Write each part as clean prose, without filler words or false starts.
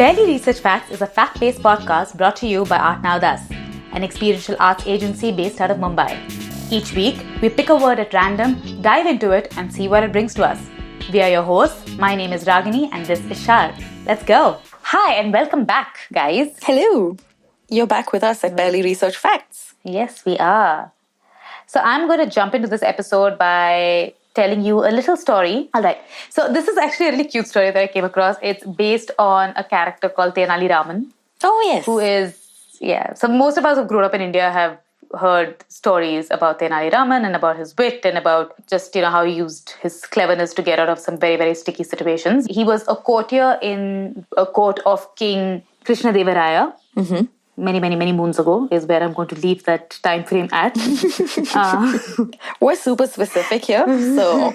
Barely Research Facts is a fact-based podcast brought to you by ArtNowThus, an experiential arts agency based out of Mumbai. Each week, we pick a word at random, dive into it, and see what it brings to us. We are your hosts. My name is Ragini, and this is Shar. Let's go. Hi, and welcome back, guys. Hello. You're back with us at Barely Research Facts. Yes, we are. So I'm going to jump into this episode by telling you a little story. All right. So this is actually a really cute story that I came across. It's based on a character called Tenali Raman. Oh, yes. Who is, So most of us who've grown up in India have heard stories about Tenali Raman and about his wit and about just, how he used his cleverness to get out of some very, very sticky situations. He was a courtier in a court of King Krishna Deva Raya. Mm-hmm. Many moons ago is where I'm going to leave that time frame at. We're super specific here, so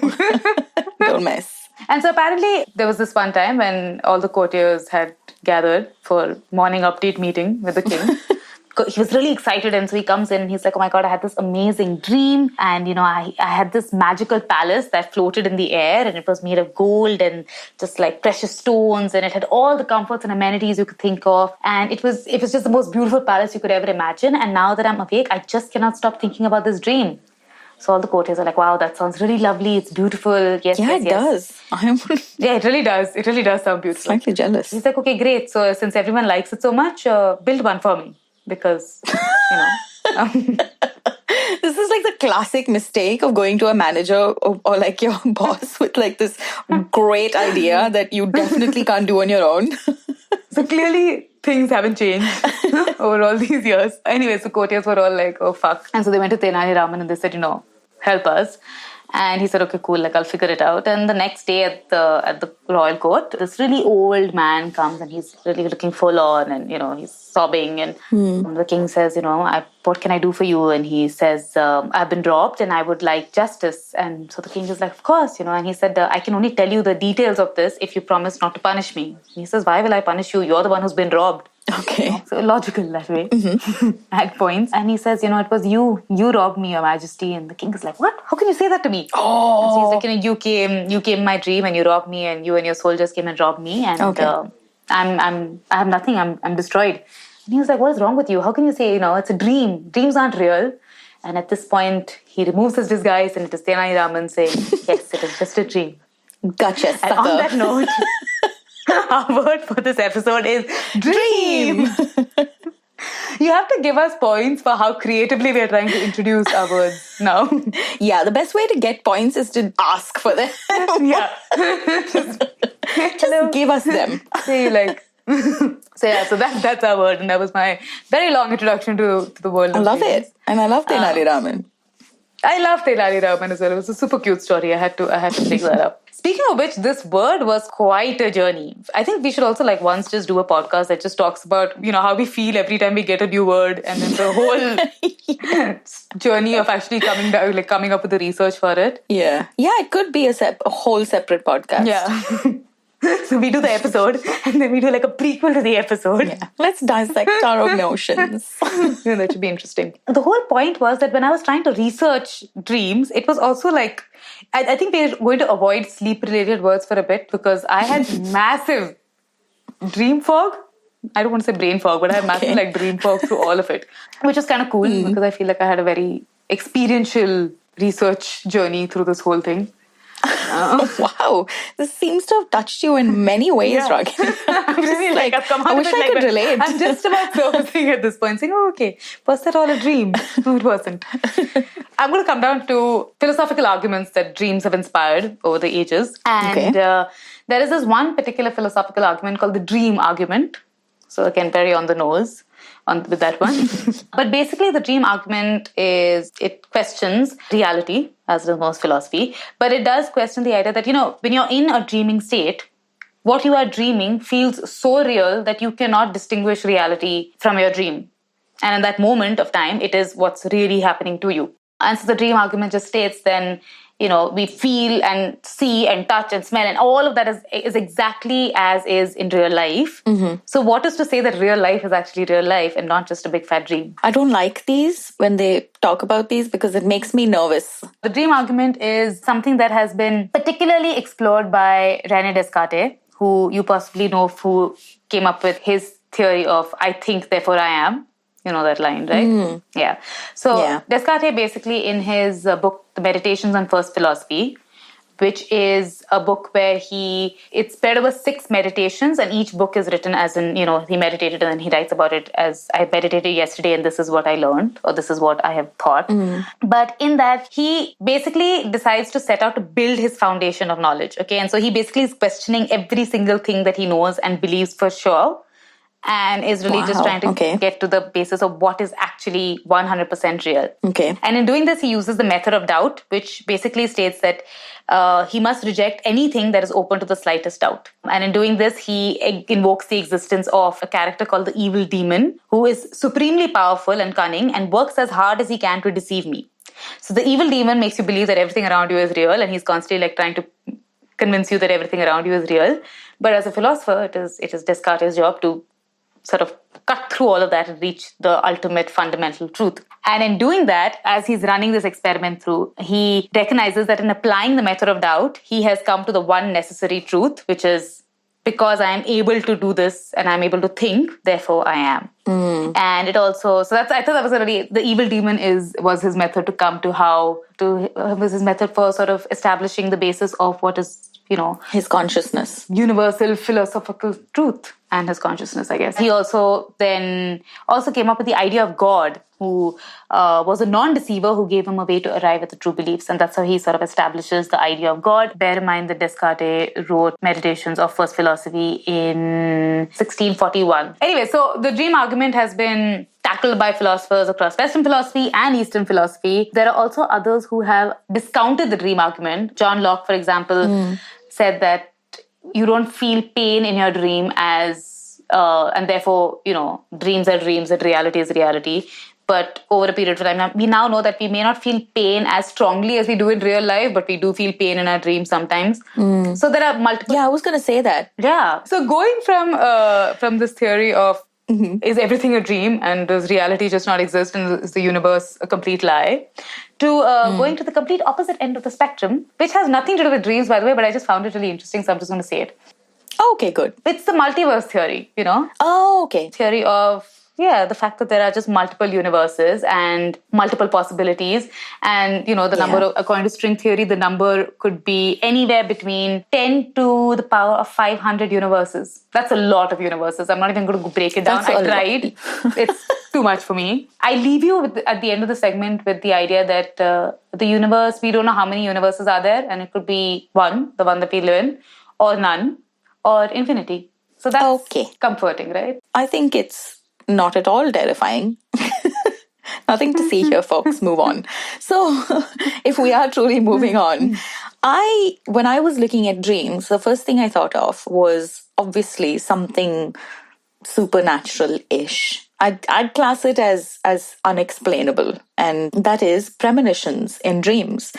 don't mess. And so apparently there was this one time when all the courtiers had gathered for morning update meeting with the king. He was really excited, and so he comes in and he's like, oh my God, I had this amazing dream, and I had this magical palace that floated in the air, and it was made of gold and just like precious stones, and it had all the comforts and amenities you could think of, and it was just the most beautiful palace you could ever imagine. And now that I'm awake, I just cannot stop thinking about this dream. So all the courtiers are like, wow, that sounds really lovely. It's beautiful. Yes, yeah, yes, it does. Yeah, it really does. It really does sound beautiful. Slightly jealous. He's like, okay, great. So since everyone likes it so much, build one for me. Because, This is like the classic mistake of going to a manager or like your boss with like this great idea that you definitely can't do on your own. So clearly things haven't changed over all these years. Anyways, the courtiers were all like, oh fuck. And so they went to Tenali Raman and they said, help us. And he said, okay, cool, I'll figure it out. And the next day at the royal court, this really old man comes and he's really looking full on and, he's sobbing. And the king says, what can I do for you? And he says, I've been robbed and I would like justice. And so the king is like, of course, and he said, I can only tell you the details of this if you promise not to punish me. And he says, why will I punish you? You're the one who's been robbed. Okay. So logical that way. Mm-hmm. At points. And he says, it was you robbed me, your majesty. And the king is like, what? How can you say that to me? Oh. And so he's like, you came in my dream and you robbed me, and you and your soldiers came and robbed me. And I have nothing. I'm destroyed. And he was like, what is wrong with you? How can you say, it's a dream? Dreams aren't real. And at this point, he removes his disguise and it is Tenali Raman saying, yes, it is just a dream. Gotcha, sucker. And on that note, our word for this episode is dream. You have to give us points for how creatively we are trying to introduce our words now. Yeah, the best way to get points is to ask for them. Yeah. Just give us them. So that's our word, and that was my very long introduction to the world. I love it. And I love Tenali Raman. I love Tenali Raman as well. It was a super cute story. I had to pick that up. Speaking of which, this word was quite a journey. I think we should also once just do a podcast that just talks about, how we feel every time we get a new word, and then the whole journey of actually coming up with the research for it. Yeah. Yeah, it could be a whole separate podcast. Yeah. So we do the episode and then we do a prequel to the episode. Yeah. Let's dissect our emotions. Yeah, that should be interesting. The whole point was that when I was trying to research dreams, it was also I think we're going to avoid sleep-related words for a bit because I had massive dream fog. I don't want to say brain fog, but I had massive dream fog through all of it, which is kind of cool because I feel like I had a very experiential research journey through this whole thing. Wow, this seems to have touched you in many ways, Rocky. I'm really I've come out I wish I could relate. I'm just about surfacing at this point, saying, oh, okay, was that all a dream? No, it wasn't. I'm going to come down to philosophical arguments that dreams have inspired over the ages. And there is this one particular philosophical argument called the dream argument. So again, very on the nose with that one. But basically the dream argument it questions reality, as does most philosophy, but it does question the idea that, when you're in a dreaming state, what you are dreaming feels so real that you cannot distinguish reality from your dream. And in that moment of time, it is what's really happening to you. And so the dream argument just states then, we feel and see and touch and smell and all of that is exactly as is in real life. Mm-hmm. So what is to say that real life is actually real life and not just a big fat dream? I don't like these when they talk about these because it makes me nervous. The dream argument is something that has been particularly explored by René Descartes, who you possibly know came up with his theory of I think, therefore I am. You know that line, right? Yeah. So Descartes basically in his book, The Meditations on First Philosophy, which is a book where it's spread over 6 meditations, and each book is written as in, he meditated and then he writes about it as I meditated yesterday and this is what I learned, or this is what I have thought. But in that, he basically decides to set out to build his foundation of knowledge, okay? And so he basically is questioning every single thing that he knows and believes for sure, and is really just trying to get to the basis of what is actually 100% real. Okay. And in doing this, he uses the method of doubt, which basically states that he must reject anything that is open to the slightest doubt. And in doing this, he invokes the existence of a character called the evil demon, who is supremely powerful and cunning and works as hard as he can to deceive me. So the evil demon makes you believe that everything around you is real, and he's constantly trying to convince you that everything around you is real. But as a philosopher, it is Descartes' job to sort of cut through all of that and reach the ultimate fundamental truth. And in doing that, as he's running this experiment through, he recognizes that in applying the method of doubt, he has come to the one necessary truth, which is because I am able to do this and I'm able to think, therefore I am. And it also, I thought that was the evil demon was his method to come to was his method for sort of establishing the basis of what is, his consciousness. Universal philosophical truth and his consciousness, I guess. He also came up with the idea of God, who was a non-deceiver who gave him a way to arrive at the true beliefs. And that's how he sort of establishes the idea of God. Bear in mind that Descartes wrote Meditations of First Philosophy in 1641. Anyway, so the dream argument has been tackled by philosophers across Western philosophy and Eastern philosophy. There are also others who have discounted the dream argument. John Locke, for example, said that you don't feel pain in your dream and therefore, dreams are dreams and reality is reality. But over a period of time, we now know that we may not feel pain as strongly as we do in real life, but we do feel pain in our dreams sometimes. So there are multiple... Yeah, I was going to say that. Yeah. So going from this theory of is everything a dream and does reality just not exist and is the universe a complete lie, to going to the complete opposite end of the spectrum, which has nothing to do with dreams, by the way, but I just found it really interesting, so I'm just going to say it. Okay, good. It's the multiverse theory, Oh, okay. Theory of, the fact that there are just multiple universes and multiple possibilities. And, the number of, according to string theory, the number could be anywhere between 10 to the power of 500 universes. That's a lot of universes. I'm not even going to break it down. I tried. It's too much for me. I leave you at the end of the segment with the idea that the universe, we don't know how many universes are there, and it could be one, the one that we live in, or none, or infinity. So that's comforting, right? I think it's not at all terrifying. Nothing to see here, folks. Move on. So, if we are truly moving on, when I was looking at dreams, the first thing I thought of was obviously something supernatural-ish. I'd class it as unexplainable, and that is premonitions in dreams.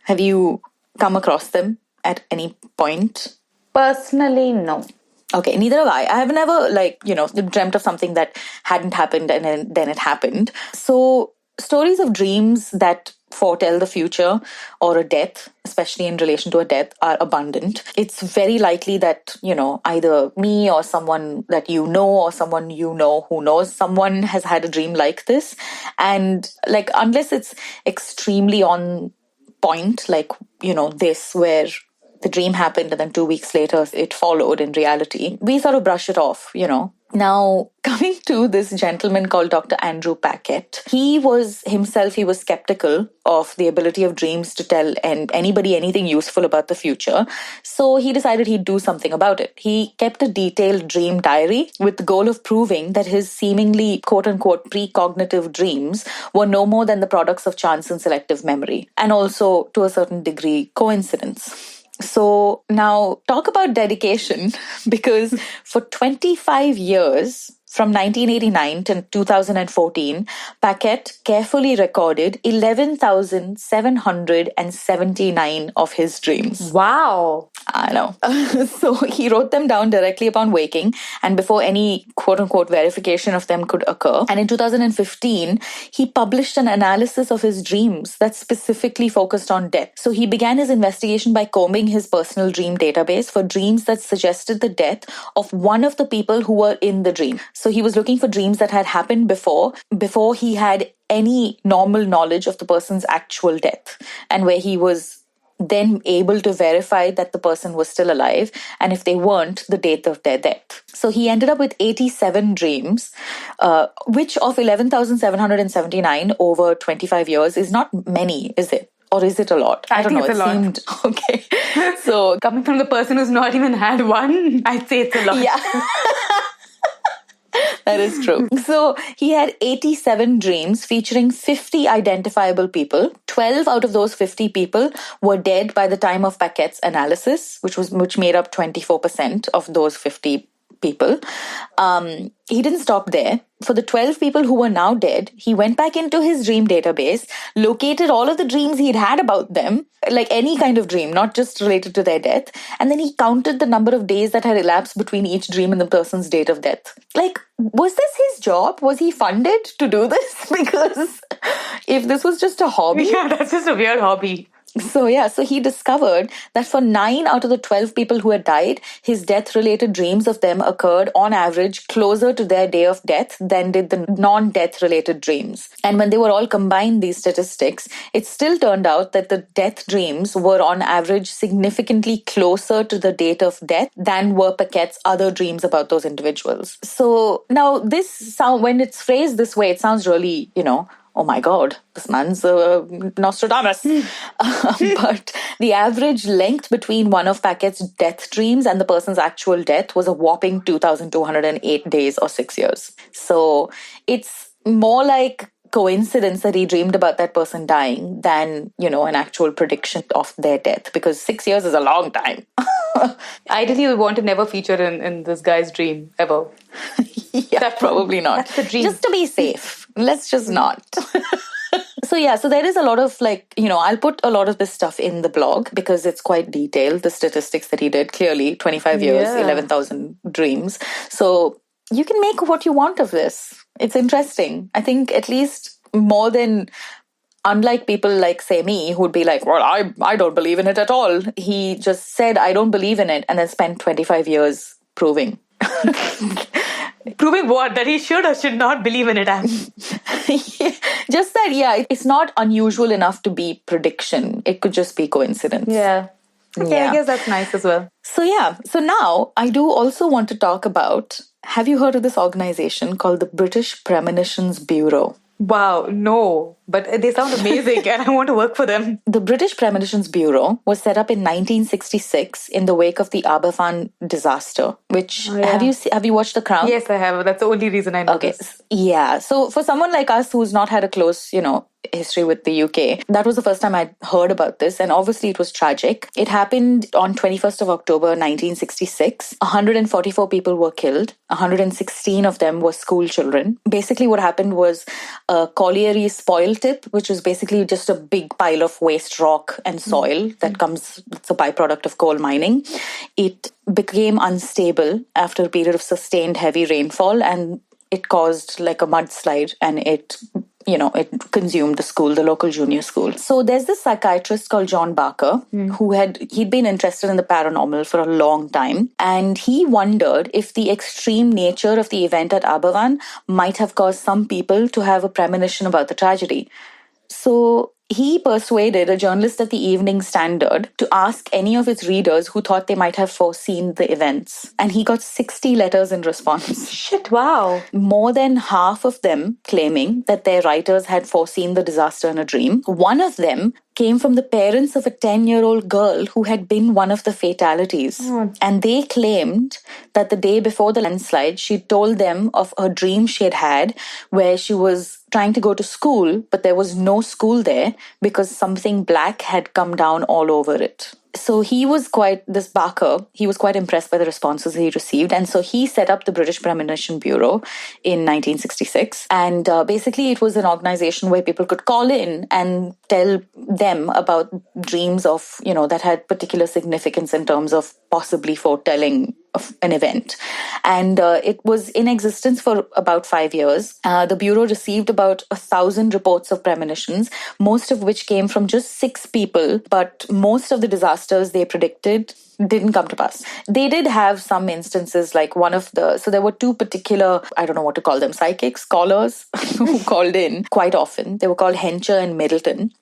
Have you come across them at any point? Personally, no. Okay, neither have I. I have never, dreamt of something that hadn't happened and then it happened. So, stories of dreams that foretell the future or a death, especially in relation to a death, are abundant. It's very likely that, either me or someone that you know or someone you know who knows someone has had a dream like this. And, unless it's extremely on point, this, where the dream happened and then 2 weeks later it followed in reality, we sort of brush it off, Now, coming to this gentleman called Dr. Andrew Paquette, he was skeptical of the ability of dreams to tell anybody anything useful about the future. So he decided he'd do something about it. He kept a detailed dream diary with the goal of proving that his seemingly quote-unquote precognitive dreams were no more than the products of chance and selective memory, and also, to a certain degree, coincidence. So now talk about dedication, because for 25 years, from 1989 to 2014, Paquette carefully recorded 11,779 of his dreams. Wow. I know. So he wrote them down directly upon waking and before any quote-unquote verification of them could occur. And in 2015, he published an analysis of his dreams that specifically focused on death. So he began his investigation by combing his personal dream database for dreams that suggested the death of one of the people who were in the dream. So he was looking for dreams that had happened before he had any normal knowledge of the person's actual death, and where he was then able to verify that the person was still alive, and if they weren't, the date of their death. So he ended up with 87 dreams, which of 11,779 over 25 years is not many, is it? Or is it a lot? I don't know. It's a lot. Seemed okay. So coming from the person who's not even had one, I'd say it's a lot. Yeah. That is true. So he had 87 dreams featuring 50 identifiable people. 12 out of those 50 people were dead by the time of Paquette's analysis, which made up 24% of those 50 people. He didn't stop there. For the 12 people who were now dead, he went back into his dream database, located all of the dreams he'd had about them, like any kind of dream, not just related to their death. And then he counted the number of days that had elapsed between each dream and the person's date of death. Like, was this his job? Was he funded to do this? Because if this was just a hobby... Yeah, that's just a weird hobby. So he discovered that for 9 out of the 12 people who had died, his death-related dreams of them occurred on average closer to their day of death than did the non-death-related dreams. And when they were all combined, these statistics, it still turned out that the death dreams were on average significantly closer to the date of death than were Paquette's other dreams about those individuals. So now when it's phrased this way, it sounds really, oh my God, this man's Nostradamus. But the average length between one of Paquette's death dreams and the person's actual death was a whopping 2,208 days or 6 years. So it's more like coincidence that he dreamed about that person dying than, an actual prediction of their death, because 6 years is a long time. Ideally, we want to never feature in this guy's dream, ever. Yeah, probably not. That's the dream. Just to be safe. Let's just not. So there is a lot of I'll put a lot of this stuff in the blog because it's quite detailed, the statistics that he did. Clearly, 25 years, 11,000 dreams. So you can make what you want of this. It's interesting. I think at least more than... Unlike people like, say, me, who'd be like, well, I don't believe in it at all. He just said, I don't believe in it, and then spent 25 years proving. Proving what? That he should or should not believe in it. Just that, it's not unusual enough to be prediction. It could just be coincidence. Yeah. Okay, I guess that's nice as well. So now I do also want to talk about, have you heard of this organization called the British Premonitions Bureau? Wow, no, but they sound amazing and I want to work for them. The British Premonitions Bureau was set up in 1966 in the wake of the Aberfan disaster, which, have you watched The Crown? Yes, I have. That's the only reason I know this. Yeah, so for someone like us who's not had a close, history with the UK, that was the first time I'd heard about this, and obviously it was tragic. It happened on 21st of October 1966. 144 people were killed. 116 of them were school children. Basically what happened was a colliery spoil tip, which was basically just a big pile of waste rock and soil it's a byproduct of coal mining. It became unstable after a period of sustained heavy rainfall, and it caused like a mudslide, and it consumed the school, the local junior school. So there's this psychiatrist called John Barker he'd been interested in the paranormal for a long time. And he wondered if the extreme nature of the event at Aberfan might have caused some people to have a premonition about the tragedy. So he persuaded a journalist at the Evening Standard to ask any of its readers who thought they might have foreseen the events. And he got 60 letters in response. Shit, wow. More than half of them claiming that their writers had foreseen the disaster in a dream. One of them came from the parents of a 10-year-old girl who had been one of the fatalities. And they claimed that the day before the landslide, she told them of a dream she had had where she was trying to go to school, but there was no school there because something black had come down all over it. so he was this Barker, he was quite impressed by the responses he received. And so he set up the British Premonition Bureau in 1966. And basically it was an organization where people could call in and tell them about dreams of, that had particular significance in terms of possibly foretelling of an event. And it was in existence for about 5 years. The Bureau received about 1,000 reports of premonitions, most of which came from just 6 people, but most of the disasters they predicted didn't come to pass. They did have some instances like so there were 2 particular, I don't know what to call them, psychics, scholars who called in quite often. They were called Hencher and Middleton.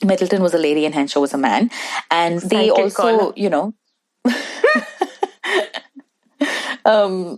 Middleton was a lady and Hencher was a man. And they also,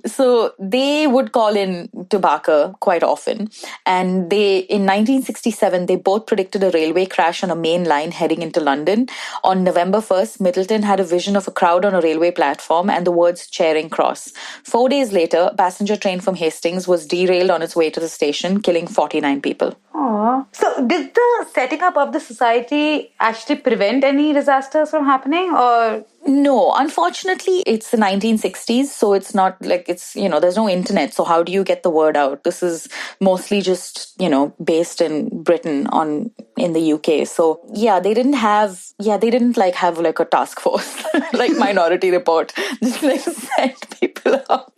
so they would call in to Barker quite often. And in 1967, they both predicted a railway crash on a main line heading into London. On November 1st, Middleton had a vision of a crowd on a railway platform and the words Charing Cross. 4 days later, a passenger train from Hastings was derailed on its way to the station, killing 49 people. Aww. So did the setting up of the society actually prevent any disasters from happening, or? No, unfortunately, it's the 1960s, so it's not like there's no internet. So how do you get the word out? This is mostly just, based in Britain in the UK. So they didn't have like a task force, like Minority Report, just like send people out.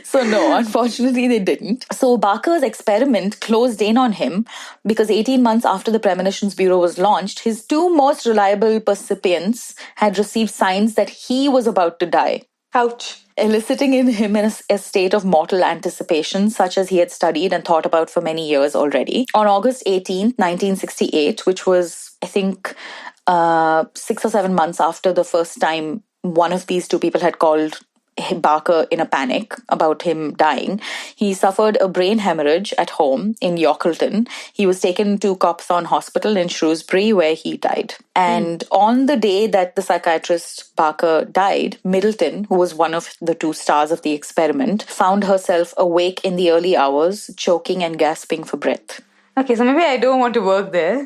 So no, unfortunately they didn't. So Barker's experiment closed in on him because 18 months after the Premonitions Bureau was launched, his 2 most reliable percipients had received signs that he was about to die. Ouch. Eliciting in him a state of mortal anticipation, such as he had studied and thought about for many years already. On August 18th, 1968, which was, I think, 6 or 7 months after the first time one of these 2 people had called Barker in a panic about him dying, he suffered a brain hemorrhage at home in Yokelton. He was taken to Copthorne Hospital in Shrewsbury, where he died. And on the day that the psychiatrist Barker died, Middleton, who was one of the 2 stars of the experiment, found herself awake in the early hours, choking and gasping for breath. Okay, so maybe I don't want to work there.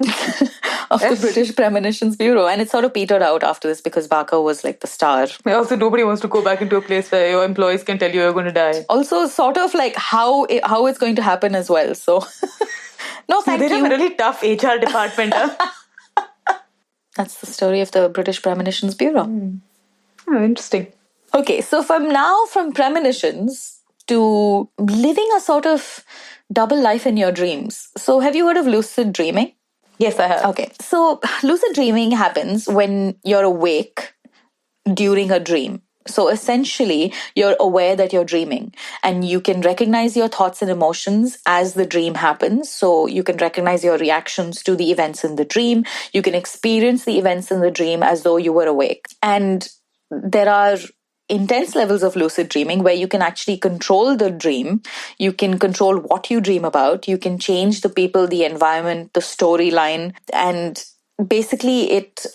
Of the British Premonitions Bureau. And it sort of petered out after this because Barker was like the star. Also, nobody wants to go back into a place where your employees can tell you you're going to die. Also, sort of like how it's going to happen as well. So, no, thank you. They have a really tough HR department. That's the story of the British Premonitions Bureau. Oh, interesting. Okay, so from premonitions to living a sort of double life in your dreams. So have you heard of lucid dreaming? Yes, I have. Okay, so lucid dreaming happens when you're awake during a dream. So essentially, you're aware that you're dreaming and you can recognize your thoughts and emotions as the dream happens. So you can recognize your reactions to the events in the dream. You can experience the events in the dream as though you were awake. And there are intense levels of lucid dreaming where you can actually control the dream. You can control what you dream about. You can change the people, the environment, the storyline. And basically it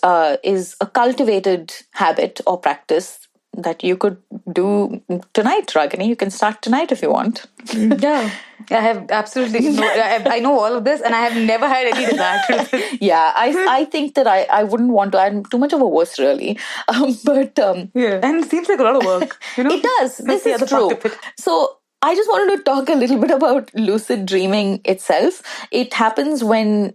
is a cultivated habit or practice that you could do tonight, Ragini. You can start tonight if you want. Yeah. I have absolutely I know all of this and I have never had any desire. Yeah, I think that I wouldn't want to. I'm too much of a wuss, really. Yeah, and it seems like a lot of work. It does. This is true. So I just wanted to talk a little bit about lucid dreaming itself. It happens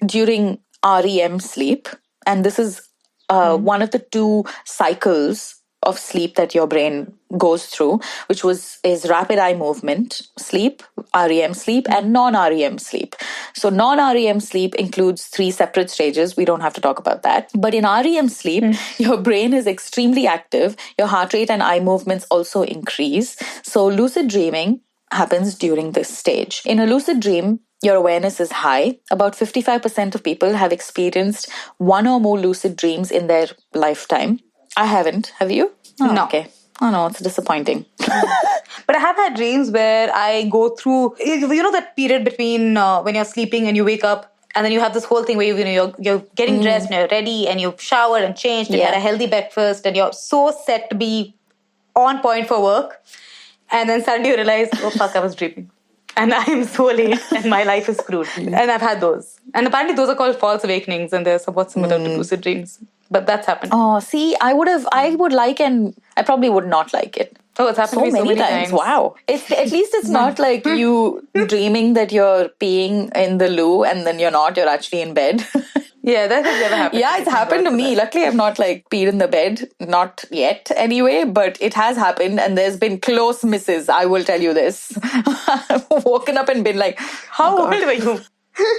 during REM sleep, and this is one of the 2 cycles of sleep that your brain goes through, which is rapid eye movement sleep, REM sleep, and non-REM sleep. So non-REM sleep includes 3 separate stages. We don't have to talk about that. But in REM sleep, your brain is extremely active. Your heart rate and eye movements also increase. So lucid dreaming happens during this stage. In a lucid dream, your awareness is high. About 55% of people have experienced 1 or more lucid dreams in their lifetime. I haven't. Have you? Oh, no. Okay. Oh no, it's disappointing. But I have had dreams where I go through, that period between when you're sleeping and you wake up, and then you have this whole thing where you're getting dressed and you're ready and you've showered and changed and had a healthy breakfast and you're so set to be on point for work. And then suddenly you realize, oh fuck, I was dreaming. And I am so late and my life is screwed. And I've had those. And apparently those are called false awakenings and they're somewhat similar to lucid dreams. but that's happened. Oh, see, I would like, and I probably would not like it. Oh, it's happened to me so many times. Wow. At least it's not like you dreaming that you're peeing in the loo and then you're actually in bed. Yeah, that has never happened. Yeah, it's happened to me. Luckily, I've not peed in the bed. Not yet, anyway, but it has happened and there's been close misses. I will tell you this. I've woken up and been like, how old were you?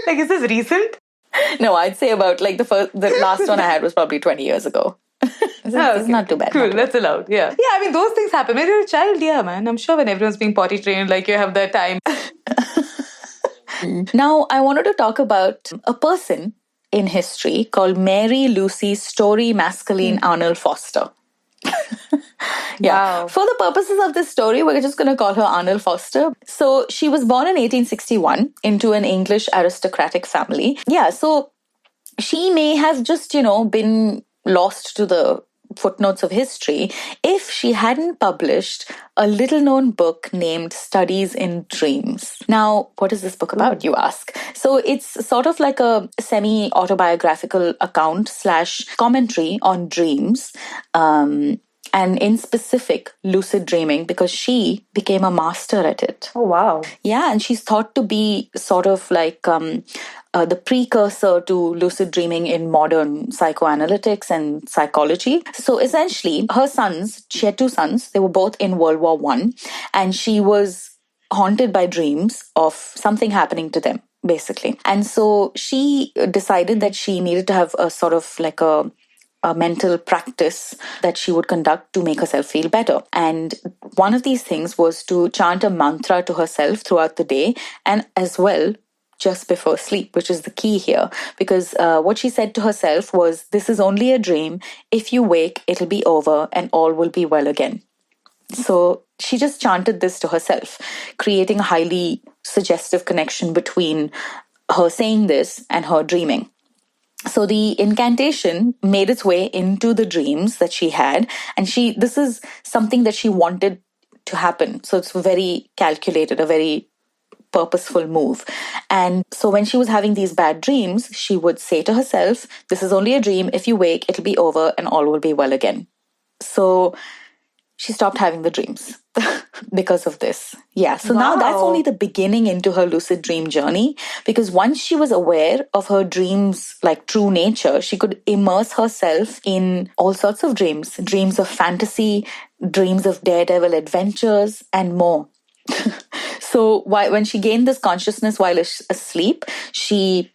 Is this recent? No, I'd say about the last one I had was probably 20 years ago. It's not too bad. Cool, that's allowed. Yeah. Yeah, I mean, those things happen. When you're a child, yeah, man. I'm sure when everyone's being potty trained, you have that time. Now, I wanted to talk about a person in history called Mary Lucy Story Masculine Arnold Foster. Yeah. Wow. For the purposes of this story, we're just going to call her Arnold Foster. So she was born in 1861 into an English aristocratic family. Yeah, so she may have just, been lost to the footnotes of history if she hadn't published a little-known book named Studies in Dreams. Now, what is this book about, you ask? So it's sort of like a semi-autobiographical account / commentary on dreams, and in specific, lucid dreaming, because she became a master at it. Oh, wow. Yeah, and she's thought to be sort of the precursor to lucid dreaming in modern psychoanalytics and psychology. So essentially, her sons, she had 2 sons, they were both in World War I, and she was haunted by dreams of something happening to them, basically. And so she decided that she needed to have a sort of a mental practice that she would conduct to make herself feel better. And one of these things was to chant a mantra to herself throughout the day, and as well just before sleep, which is the key here. Because what she said to herself was, this is only a dream. If you wake, it'll be over and all will be well again. So she just chanted this to herself, creating a highly suggestive connection between her saying this and her dreaming. So the incantation made its way into the dreams that she had, and this is something that she wanted to happen. So it's very calculated, a very purposeful move. And so when she was having these bad dreams, she would say to herself, this is only a dream. If you wake, it'll be over and all will be well again. So she stopped having the dreams because of this. Yeah. So now that's only the beginning into her lucid dream journey, because once she was aware of her dreams, true nature, she could immerse herself in all sorts of dreams of fantasy, dreams of daredevil adventures, and more. So when she gained this consciousness while asleep, she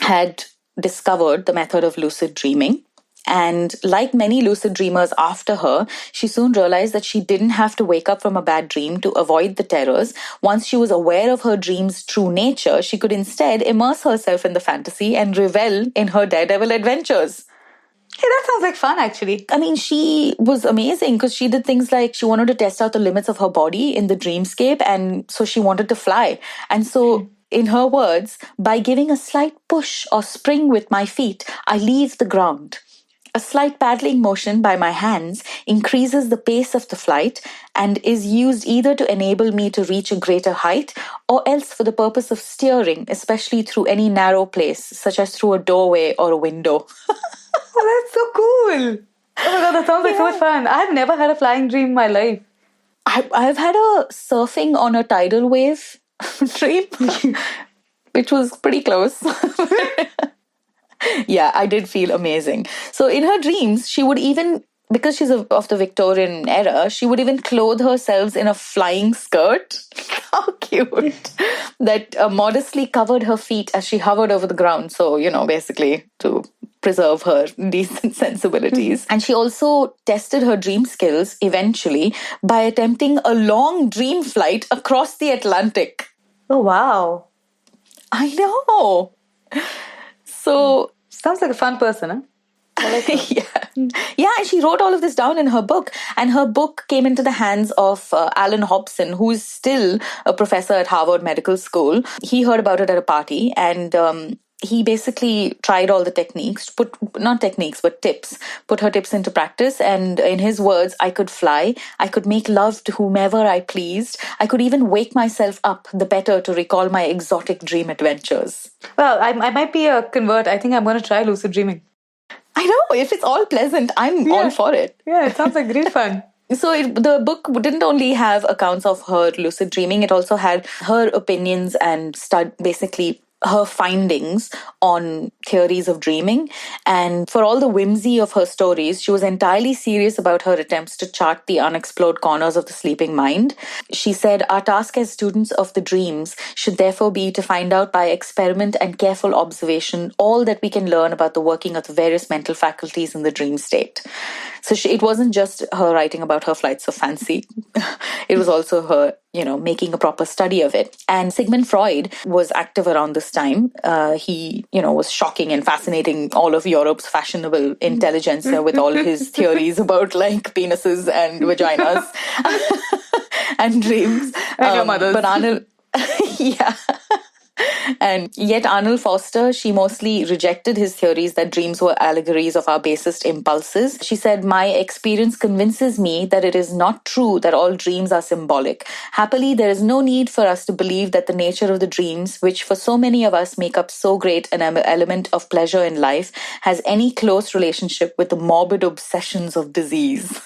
had discovered the method of lucid dreaming. And like many lucid dreamers after her, she soon realized that she didn't have to wake up from a bad dream to avoid the terrors. Once she was aware of her dream's true nature, she could instead immerse herself in the fantasy and revel in her daredevil adventures. Hey, that sounds like fun, actually. I mean, she was amazing because she did things like she wanted to test out the limits of her body in the dreamscape, and so she wanted to fly. And so, in her words, by giving a slight push or spring with my feet, I leave the ground. A slight paddling motion by my hands increases the pace of the flight and is used either to enable me to reach a greater height or else for the purpose of steering, especially through any narrow place, such as through a doorway or a window. Oh, that's so cool. Oh my God, that sounds like so much fun. I've never had a flying dream in my life. I've had a surfing on a tidal wave dream, which was pretty close. Yeah, I did feel amazing. So in her dreams, she would even, because she's of the Victorian era, she would even clothe herself in a flying skirt. How cute. That modestly covered her feet as she hovered over the ground. So, basically to preserve her decent sensibilities. And she also tested her dream skills eventually by attempting a long dream flight across the Atlantic. Oh, wow. I know. So sounds like a fun person, huh? Yeah, and she wrote all of this down in her book, and her book came into the hands of Alan Hobson, who is still a professor at Harvard Medical School. He heard about it at a party, and he basically tried all the techniques, tips, put her tips into practice. And in his words, I could fly, I could make love to whomever I pleased, I could even wake myself up the better to recall my exotic dream adventures. Well, I might be a convert. I think I'm going to try lucid dreaming. I know, if it's all pleasant, I'm all for it. Yeah, it sounds like great fun. So the book didn't only have accounts of her lucid dreaming, it also had her opinions and basically her findings on theories of dreaming. And for all the whimsy of her stories, she was entirely serious about her attempts to chart the unexplored corners of the sleeping mind. She said, "Our task as students of the dreams should therefore be to find out by experiment and careful observation all that we can learn about the working of the various mental faculties in the dream state." So it wasn't just her writing about her flights of fancy. It was also her, making a proper study of it. And Sigmund Freud was active around this time. He, was shocking and fascinating all of Europe's fashionable intelligentsia with all his theories about like penises and vaginas and dreams. And your mothers. But Arnold, yeah. And yet Arnold Foster, she mostly rejected his theories that dreams were allegories of our basest impulses. She said, "My experience convinces me that it is not true that all dreams are symbolic. Happily, there is no need for us to believe that the nature of the dreams, which for so many of us make up so great an element of pleasure in life, has any close relationship with the morbid obsessions of disease."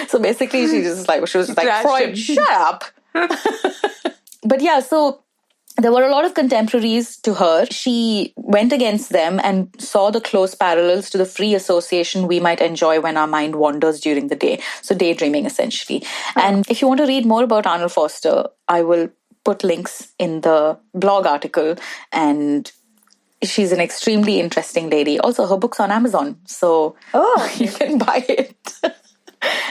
So basically, she was just like, "Freud, shut up." But yeah, so there were a lot of contemporaries to her. She went against them and saw the close parallels to the free association we might enjoy when our mind wanders during the day. So daydreaming, essentially. And if you want to read more about Arnold Foster, I will put links in the blog article. And she's an extremely interesting lady. Also, her book's on Amazon. So you can buy it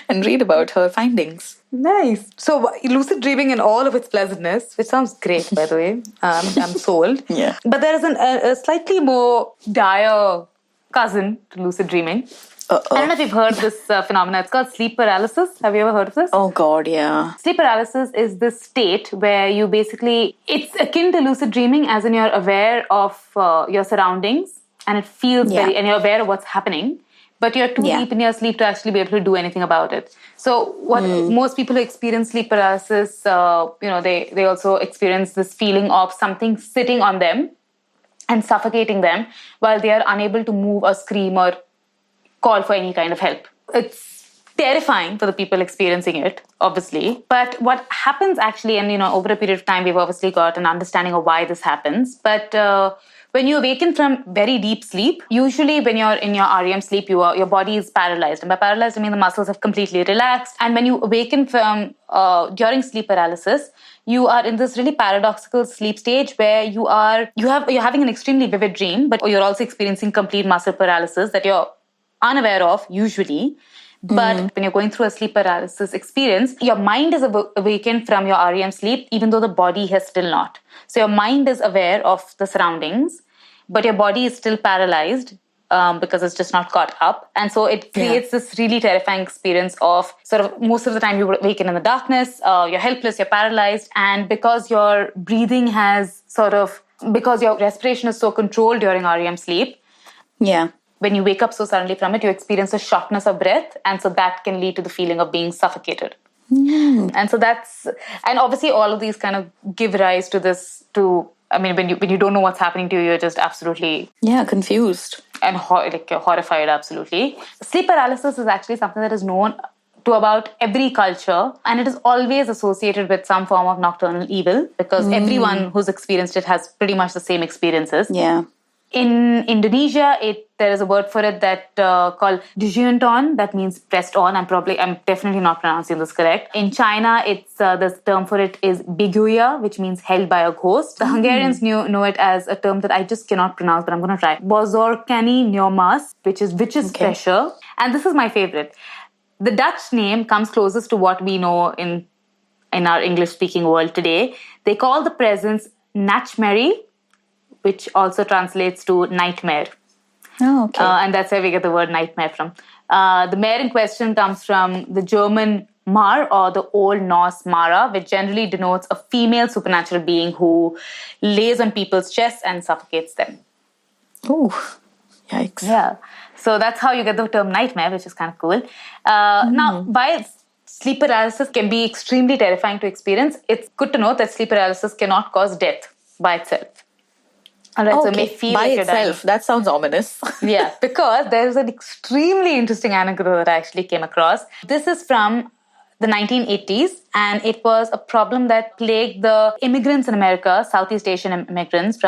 and read about her findings. Nice. So lucid dreaming in all of its pleasantness, which sounds great, by the way. I'm sold. Yeah. But there is a slightly more dire cousin to lucid dreaming. I don't know if you've heard this phenomenon. It's called sleep paralysis. Have you ever heard of this? Oh, God, yeah. Sleep paralysis is this state where you basically, it's akin to lucid dreaming as in you're aware of your surroundings and it feels and you're aware of what's happening. But you're too deep in your sleep to actually be able to do anything about it. So what most people who experience sleep paralysis, they also experience this feeling of something sitting on them and suffocating them while they are unable to move or scream or call for any kind of help. It's terrifying for the people experiencing it, obviously. But what happens actually, and over a period of time, we've obviously got an understanding of why this happens. But when you awaken from very deep sleep, usually when you're in your REM sleep, your body is paralyzed. And by paralyzed, I mean the muscles have completely relaxed. And when you awaken from during sleep paralysis, you are in this really paradoxical sleep stage where you're having an extremely vivid dream, but you're also experiencing complete muscle paralysis that you're unaware of usually. But when you're going through a sleep paralysis experience, your mind is awakened from your REM sleep, even though the body has still not. So your mind is aware of the surroundings, but your body is still paralyzed because it's just not caught up. And so it creates this really terrifying experience of sort of most of the time you awaken in the darkness, you're helpless, you're paralyzed. And because your breathing because your respiration is so controlled during REM sleep, when you wake up so suddenly from it, you experience a shortness of breath. And so that can lead to the feeling of being suffocated. And so and obviously all of these kind of give rise to this, when you don't know what's happening to you, you're just absolutely... confused. And horrified, absolutely. Sleep paralysis is actually something that is known to about every culture. And it is always associated with some form of nocturnal evil because everyone who's experienced it has pretty much the same experiences. Yeah. In Indonesia, there is a word for it that called dijuanton, that means pressed on. I'm definitely not pronouncing this correct. In China, the term for it is biguya, which means held by a ghost. The Hungarians know it as a term that I just cannot pronounce, but I'm going to try. Bozorkani nyomas, which is witch's pressure. And this is my favorite. The Dutch name comes closest to what we know in our English-speaking world today. They call the presence nachtmerrie, which also translates to nightmare. Oh, okay. And that's where we get the word nightmare from. The mare in question comes from the German Mar or the Old Norse Mara, which generally denotes a female supernatural being who lays on people's chests and suffocates them. Ooh, yikes. Yeah. So that's how you get the term nightmare, which is kind of cool. Now, while sleep paralysis can be extremely terrifying to experience, it's good to note that sleep paralysis cannot cause death by itself. All right, so it Okay, may feel by like you're dying. itself, that sounds ominous. Yeah, because there's an extremely interesting anecdote that I actually came across. This is from the 1980s, and it was a problem that plagued the immigrants in America, Southeast Asian immigrants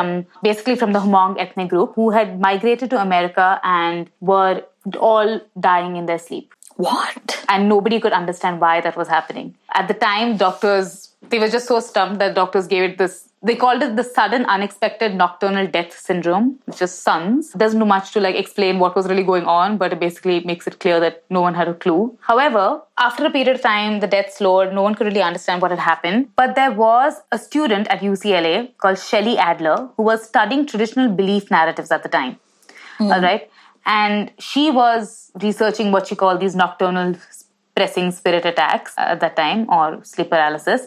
basically from the Hmong ethnic group who had migrated to America and were all dying in their sleep. What? And nobody could understand why that was happening. At the time, they were just so stumped that doctors gave it they called it the sudden unexpected nocturnal death syndrome, which is SUNS. It doesn't do much to explain what was really going on, but it basically makes it clear that no one had a clue. However, after a period of time, the death slowed. No one could really understand what had happened. But there was a student at UCLA called Shelley Adler who was studying traditional belief narratives at the time. All right. And she was researching what she called these nocturnal pressing spirit attacks at that time, or sleep paralysis.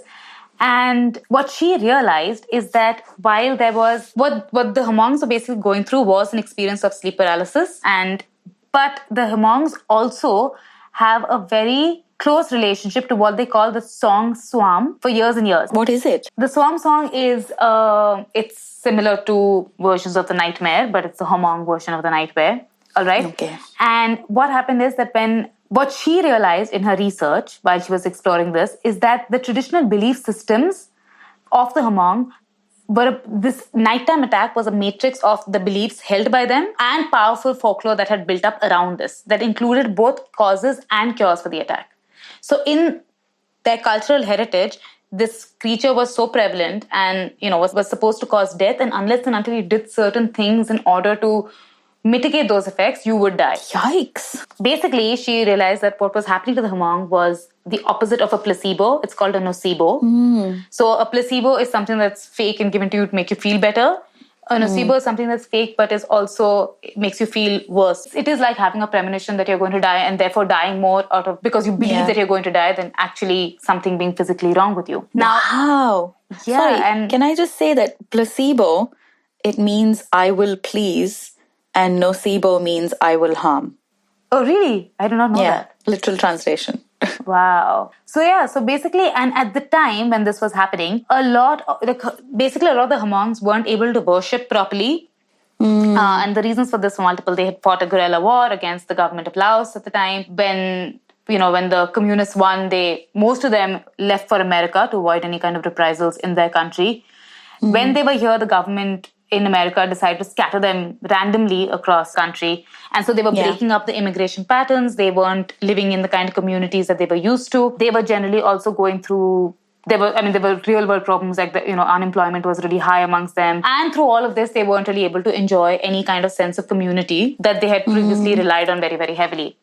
And what she realized is that while there was what the Hmongs were basically going through was an experience of sleep paralysis, but the Hmongs also have a very close relationship to what they call the song swam for years and years. What is it? The swam song is it's similar to versions of the nightmare, but it's a Hmong version of the nightmare. All right. Okay. And what happened is that what she realized in her research while she was exploring this is that the traditional belief systems of the Hmong this nighttime attack was a matrix of the beliefs held by them and powerful folklore that had built up around this that included both causes and cures for the attack. So in their cultural heritage, this creature was so prevalent and was supposed to cause death, and unless and until you did certain things in order to mitigate those effects, you would die. Yikes. Basically, she realized that what was happening to the Hmong was the opposite of a placebo. It's called a nocebo. So a placebo is something that's fake and given to you to make you feel better. A nocebo is something that's fake but it makes you feel worse. It is like having a premonition that you're going to die and therefore dying more because you believe that you're going to die than actually something being physically wrong with you. Now, wow. Yeah, sorry, and can I just say that placebo, it means I will please, and nocebo means I will harm. Oh, really? I do not know that. Literal translation. Wow. So basically, and at the time when this was happening, a lot of the Hmongs weren't able to worship properly. And the reasons for this were multiple. They had fought a guerrilla war against the government of Laos at the time. When the communists won, most of them left for America to avoid any kind of reprisals in their country. When they were here, the government in America decided to scatter them randomly across country. And so they were breaking up the immigration patterns. They weren't living in the kind of communities that they were used to. They were generally also going through, there were real world problems like unemployment was really high amongst them. And through all of this, they weren't really able to enjoy any kind of sense of community that they had previously relied on very, very heavily.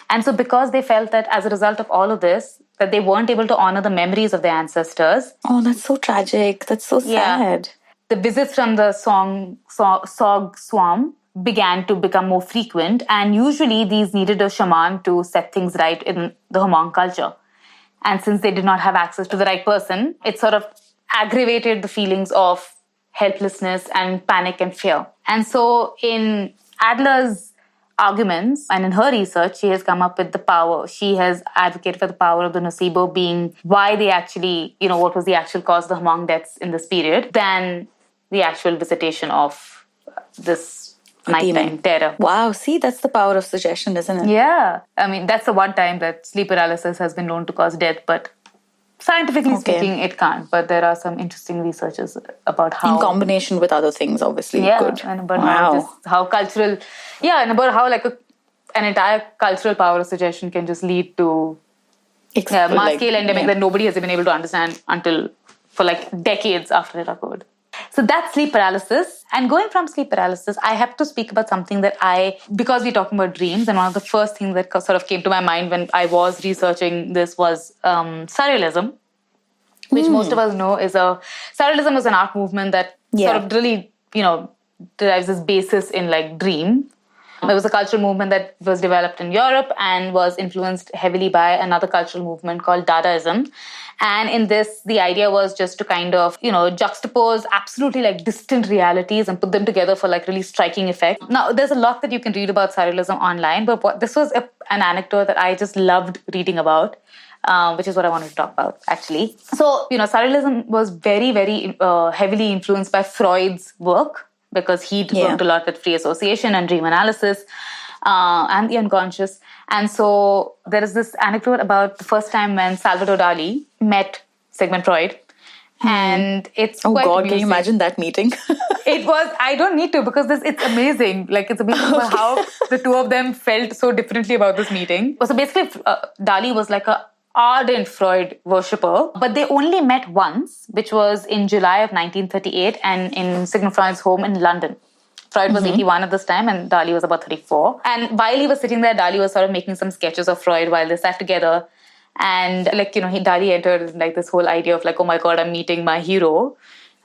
And so because they felt that as a result of all of this, that they weren't able to honor the memories of their ancestors. Oh, that's so tragic. That's so sad. The visits from the Sog Swam began to become more frequent, and usually these needed a shaman to set things right in the Hmong culture. And since they did not have access to the right person, it sort of aggravated the feelings of helplessness and panic and fear. And so in Adler's arguments and in her research, she has come up with she has advocated for the power of the nocebo being why they actually, what was the actual cause of the Hmong deaths in this period than the actual visitation of this nighttime terror. Wow, see, that's the power of suggestion, isn't it? Yeah. I mean, that's the one time that sleep paralysis has been known to cause death, but scientifically speaking, it can't. But there are some interesting researches about how... In combination with other things, obviously. Good. And about how cultural... Yeah, and about how an entire cultural power of suggestion can just lead to mass-scale endemic that nobody has been able to understand for decades after it occurred. So that's sleep paralysis. And going from sleep paralysis, I have to speak about something that because we're talking about dreams, and one of the first things that sort of came to my mind when I was researching this was surrealism, which most of us know surrealism is an art movement that sort of really, derives its basis in dream. It was a cultural movement that was developed in Europe and was influenced heavily by another cultural movement called Dadaism. And in this, the idea was just to kind of, juxtapose absolutely distant realities and put them together for really striking effect. Now, there's a lot that you can read about surrealism online, but this was an anecdote that I just loved reading about, which is what I wanted to talk about, actually. So, surrealism was very, very heavily influenced by Freud's work. because he worked a lot with free association and dream analysis and the unconscious. And so there is this anecdote about the first time when Salvador Dali met Sigmund Freud. And it's quite amusing. Can you imagine that meeting? It was, I don't need to, because it's amazing. Like, it's amazing about how the two of them felt so differently about this meeting. So basically, Dali was like a ardent Freud worshipper, but they only met once, which was in July of 1938 and in Sigmund Freud's home in London. Freud was 81 at this time and Dali was about 34. And while he was sitting there, Dali was sort of making some sketches of Freud while they sat together. And Dali entered like this whole idea of like, oh my God, I'm meeting my hero.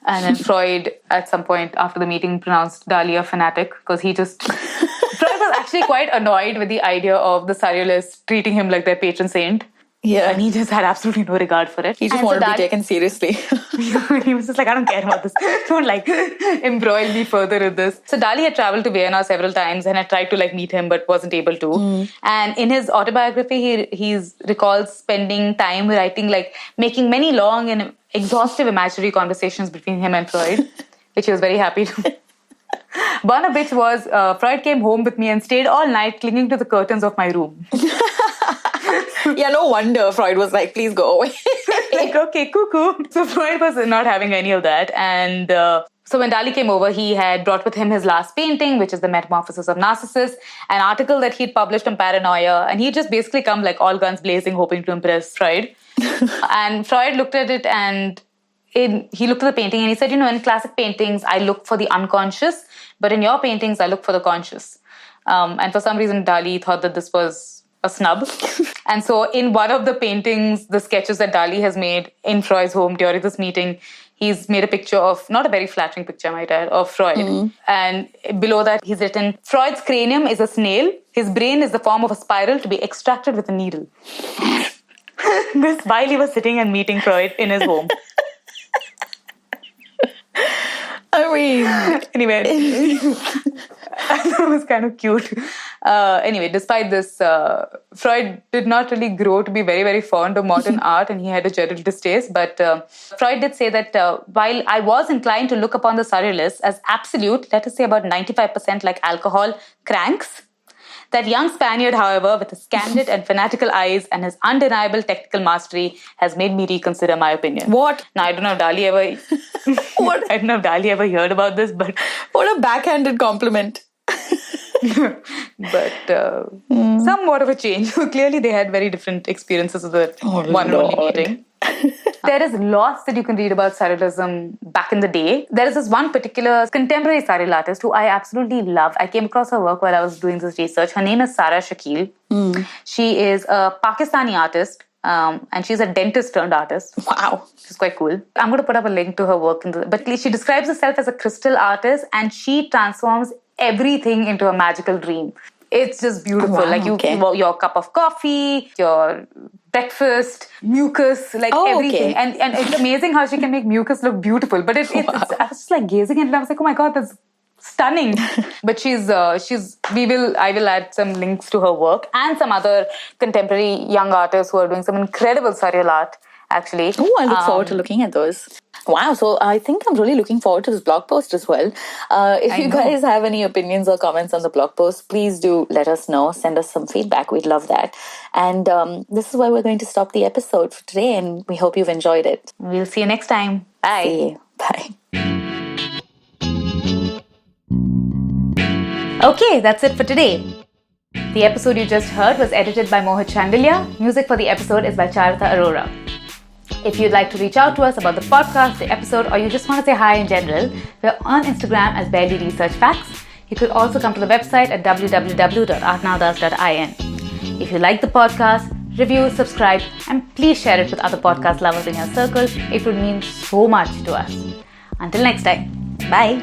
And then Freud, at some point after the meeting, pronounced Dali a fanatic because he just... Freud was actually quite annoyed with the idea of the surrealists treating him like their patron saint. Yeah. And he just had absolutely no regard for it. He just wanted to be taken seriously. He was just like, I don't care about this. Don't like embroil me further with this. So Dali had traveled to Vienna several times and had tried to like meet him but wasn't able to. And in his autobiography, he recalls spending time writing, like making many long and exhaustive imaginary conversations between him and Freud, which he was very happy to. One of which was, Freud came home with me and stayed all night clinging to the curtains of my room. Yeah, no wonder Freud was like, please go away. Like, okay, cuckoo. So Freud was not having any of that. And so when Dali came over, he had brought with him his last painting, which is The Metamorphosis of Narcissus, an article that he'd published on Paranoia. And he'd just basically come like all guns blazing, hoping to impress Freud. And Freud looked at it and he looked at the painting and he said, in classic paintings, I look for the unconscious, but in your paintings, I look for the conscious. And for some reason, Dali thought that this was a snub. And so in one of the paintings, the sketches that Dali has made in Freud's home during this meeting, he's made a picture of, not a very flattering picture, I might add, of Freud. And below that, he's written, Freud's cranium is a snail. His brain is the form of a spiral to be extracted with a needle. This while he was sitting and meeting Freud in his home. I mean... Anyway, that was kind of cute. Anyway, despite this, Freud did not really grow to be very, very fond of modern art and he had a general distaste. But Freud did say that while I was inclined to look upon the surrealists as absolute, let us say about 95% like alcohol, cranks, that young Spaniard, however, with his candid and fanatical eyes and his undeniable technical mastery has made me reconsider my opinion. What? Now, I don't know if Dali ever... I don't know if Dali ever heard about this, but... What a backhanded compliment. But somewhat of a change. Clearly, they had very different experiences of the one and only meeting. There is lots that you can read about surrealism back in the day. There is this one particular contemporary surreal artist who I absolutely love. I came across her work while I was doing this research. Her name is Sara Shakil. She is a Pakistani artist. And she's a dentist turned artist. Wow. She's quite cool. I'm going to put up a link to her work. But she describes herself as a crystal artist and she transforms everything into a magical dream. It's just beautiful. Wow, like your cup of coffee, your breakfast, mucus, like everything. Okay. And it's amazing how she can make mucus look beautiful. But it's I was just like gazing at it and I was like, oh my God, that's stunning. But I will add some links to her work and some other contemporary young artists who are doing some incredible surreal art, actually. Oh, I look forward to looking at those. Wow, so I think I'm really looking forward to this blog post as well. If you guys have any opinions or comments on the blog post, please do let us know. Send us some feedback. We'd love that. And this is where we're going to stop the episode for today, and we hope you've enjoyed it. We'll see you next time. Bye. See you. Bye. Okay, that's it for today. The episode you just heard was edited by Mohit Chandelier. Music for the episode is by Charitha Arora. If you'd like to reach out to us about the podcast, the episode, or you just want to say hi in general, we're on Instagram as Barely Research Facts. You could also come to the website at www.ArtNowThus.in. If you like the podcast, review, subscribe, and please share it with other podcast lovers in your circle. It would mean so much to us. Until next time, bye.